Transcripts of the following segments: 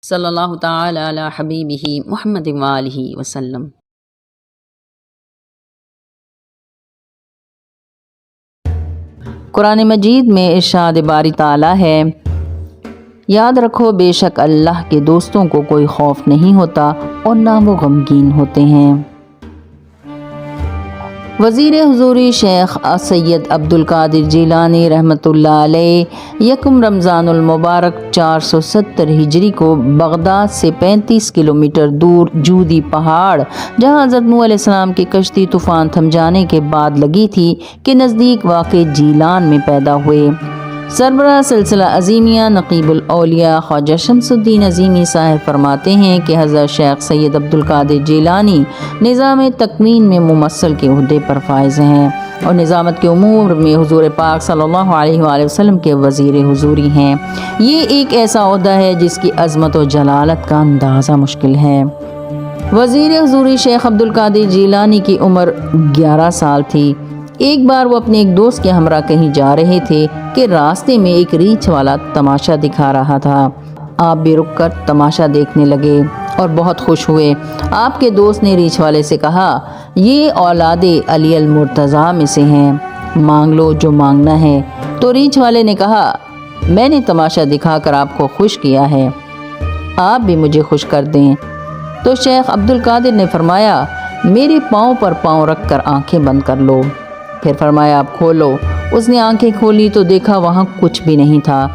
صلی اللہ تعالی علی حبیبہ محمد وآلہ وسلم۔ قرآن مجید میں ارشاد باری تعالیٰ ہے، یاد رکھو بے شک اللہ کے دوستوں کو کوئی خوف نہیں ہوتا اور نہ وہ غمگین ہوتے ہیں۔ وزیر حضوری شیخ سید عبدالقادر جیلانی رحمۃ اللہ علیہ یکم رمضان المبارک 470 ہجری کو بغداد سے 35 کلومیٹر دور جودی پہاڑ، جہاں حضرت نوح علیہ السلام کی کشتی طوفان تھم جانے کے بعد لگی تھی، کے نزدیک واقع جیلان میں پیدا ہوئے۔ سربراہ سلسلہ عظیمیہ نقیب الاولیاء خواجہ شمس الدین عظیمی صاحب فرماتے ہیں کہ حضرت شیخ سید عبدالقادر جیلانی نظام تکوین میں ممثل کے عہدے پر فائز ہیں اور نظامت کے امور میں حضور پاک صلی اللہ علیہ وآلہ وسلم کے وزیر حضوری ہیں۔ یہ ایک ایسا عہدہ ہے جس کی عظمت و جلالت کا اندازہ مشکل ہے۔ وزیر حضوری شیخ عبدالقادر جیلانی کی عمر 11 سال تھی۔ ایک بار وہ اپنے ایک دوست کے ہمراہ کہیں جا رہے تھے کہ راستے میں ایک ریچھ والا تماشا دکھا رہا تھا۔ آپ بھی رک کر تماشا دیکھنے لگے اور بہت خوش ہوئے۔ آپ کے دوست نے ریچھ والے سے کہا، یہ اولاد علی المرتضیٰ میں سے ہیں، مانگ لو جو مانگنا ہے۔ تو ریچھ والے نے کہا، میں نے تماشا دکھا کر آپ کو خوش کیا ہے، آپ بھی مجھے خوش کر دیں۔ تو شیخ عبدالقادر نے فرمایا، میرے پاؤں پر پاؤں رکھ کر آنکھیں بند کر لو۔ پھر فرمایا، اب کھولو۔ اس نے آنکھیں کھولی تو دیکھا وہاں کچھ بھی نہیں تھا۔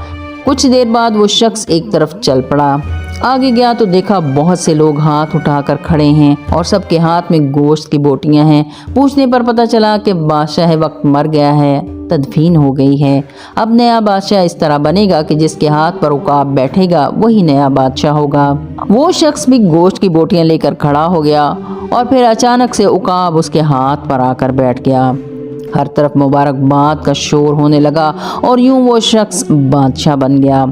کچھ دیر بعد وہ شخص ایک طرف چل پڑا، آگے گیا تو دیکھا بہت سے لوگ ہاتھ اٹھا کر کھڑے ہیں اور سب کے ہاتھ میں گوشت کی بوٹیاں ہیں۔ پوچھنے پر پتہ چلا کہ بادشاہ وقت مر گیا ہے، تدفین ہو گئی ہے۔ اب نیا بادشاہ اس طرح بنے گا کہ جس کے ہاتھ پر عقاب بیٹھے گا وہی نیا بادشاہ ہوگا۔ وہ شخص بھی گوشت کی بوٹیاں لے کر کھڑا ہو گیا اور پھر اچانک سے عقاب اس کے ہاتھ پر آ کر بیٹھ گیا۔ ہر طرف مبارکباد کا شور ہونے لگا اور یوں وہ شخص بادشاہ بن گیا۔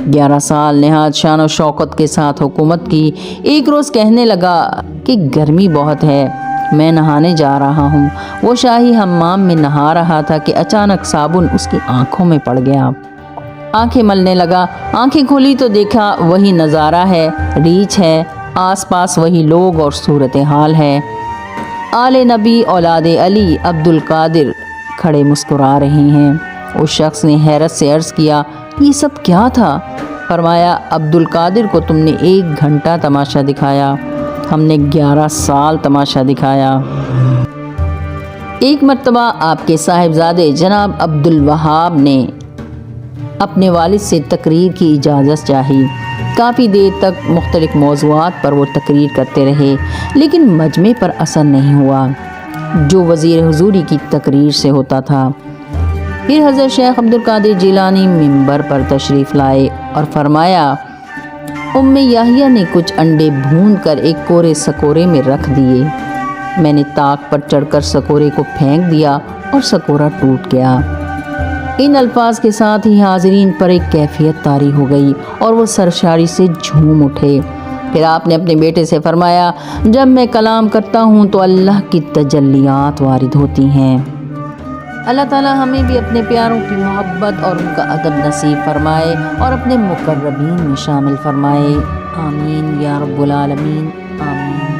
11 سال نہایت شان و شوکت کے ساتھ حکومت کی۔ ایک روز کہنے لگا کہ گرمی بہت ہے، میں نہانے جا رہا ہوں۔ وہ شاہی حمام میں نہا رہا تھا کہ اچانک صابن اس کی آنکھوں میں پڑ گیا۔ آنکھیں ملنے لگا، آنکھیں کھولی تو دیکھا وہی نظارہ ہے، ریچھ ہے، آس پاس وہی لوگ اور صورتحال ہے۔ آل نبی اولاد علی عبدالقادر کھڑے مسکرا رہے ہیں۔ اس شخص نے حیرت سے عرض کیا، یہ سب کیا تھا؟ فرمایا، عبدالقادر کو تم نے 1 گھنٹہ تماشا دکھایا، ہم نے 11 سال تماشا دکھایا۔ ایک مرتبہ آپ کے صاحبزادے جناب عبدالوہاب نے اپنے والد سے تقریر کی اجازت چاہی۔ کافی دیر تک مختلف موضوعات پر وہ تقریر کرتے رہے لیکن مجمع پر اثر نہیں ہوا جو وزیر حضوری کی تقریر سے ہوتا تھا۔ پھر حضرت شیخ عبدالقادر جیلانی منبر پر تشریف لائے اور فرمایا، ام یحییٰ نے کچھ انڈے بھون کر ایک کورے سکورے میں رکھ دیے، میں نے طاق پر چڑھ کر سکورے کو پھینک دیا اور سکورا ٹوٹ گیا۔ ان الفاظ کے ساتھ ہی حاضرین پر ایک کیفیت طاری ہو گئی اور وہ سرشاری سے جھوم اٹھے۔ پھر آپ نے اپنے بیٹے سے فرمایا، جب میں کلام کرتا ہوں تو اللہ کی تجلیات وارد ہوتی ہیں۔ اللہ تعالی ہمیں بھی اپنے پیاروں کی محبت اور ان کا ادب نصیب فرمائے اور اپنے مقربین میں شامل فرمائے۔ آمین یا رب العالمین، آمین۔